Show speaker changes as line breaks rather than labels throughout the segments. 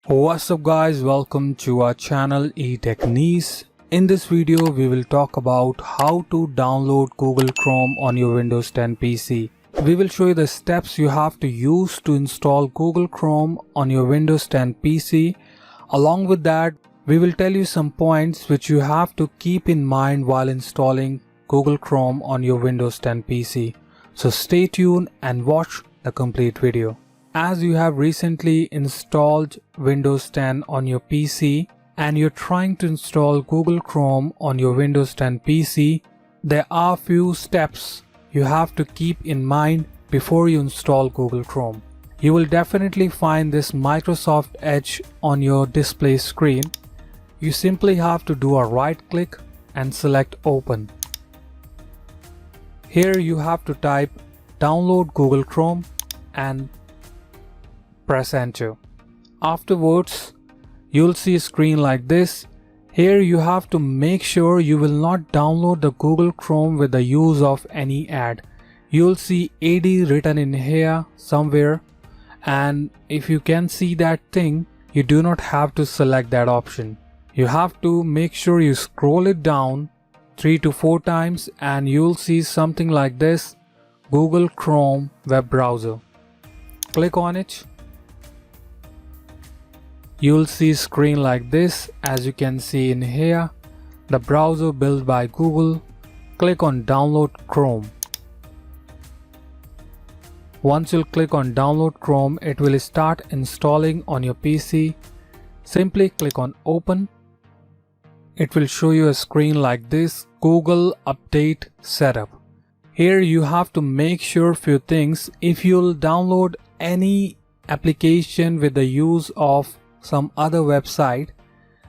What's up guys, welcome to our channel Etechniz. In this video we will talk about how to download Google Chrome on your Windows 10 PC. We will show you the steps you have to use to install Google Chrome on your Windows 10 PC. Along with that, we will tell you some points which you have to keep in mind while installing Google Chrome on your Windows 10 PC. So stay tuned and watch the complete video. As you have recently installed Windows 10 on your PC and you're trying to install Google Chrome on your Windows 10 PC, there are few steps you have to keep in mind before you install Google Chrome. You will definitely find this Microsoft Edge on your display screen. You simply have to do a right click and select Open. Here you have to type Download Google Chrome and press enter. Afterwards, you'll see a screen like this. Here you have to make sure you will not download the Google Chrome with the use of any ad. You'll see AD written in here somewhere, and if you can see that thing, you do not have to select that option. You have to make sure you scroll it down 3 to 4 times and you'll see something like this, Google Chrome web browser. Click on it. You'll see a screen like this. As you can see in here, the browser built by Google. Click on Download Chrome. Once you'll click on Download Chrome, it will start installing on your PC. Simply click on Open. It will show you a screen like this, Google Update Setup. Here you have to make sure few things. If you'll download any application with the use of some other website,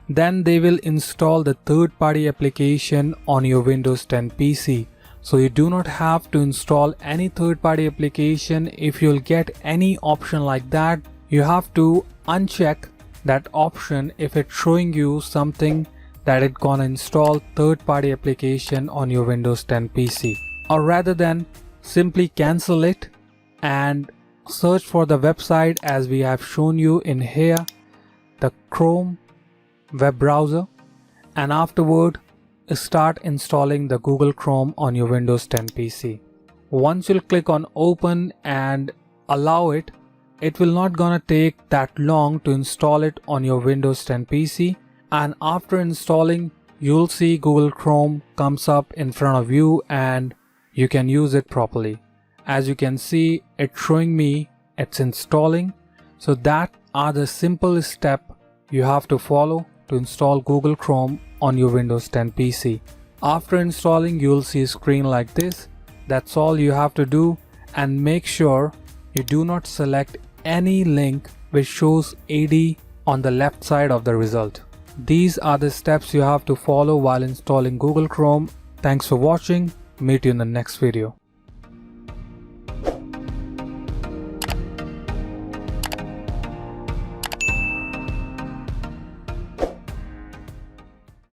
then they will install the third-party application on your Windows 10 PC. So you do not have to install any third-party application. If you'll get any option like that, you have to uncheck that option if it's showing you something that it's gonna install third-party application on your Windows 10 PC. Or rather than simply cancel it and search for the website as we have shown you in here, the Chrome web browser, and afterward start installing the Google Chrome on your Windows 10 PC. Once you'll click on Open and allow it, it will not gonna take that long to install it on your Windows 10 PC, and after installing you'll see Google Chrome comes up in front of you and you can use it properly. As you can see, it's showing me it's installing. So that are the simple steps you have to follow to install Google Chrome on your Windows 10 PC. After installing, you'll see a screen like this. That's all you have to do, and make sure you do not select any link which shows AD on the left side of the result. These are the steps you have to follow while installing Google Chrome. Thanks for watching. Meet you in the next video.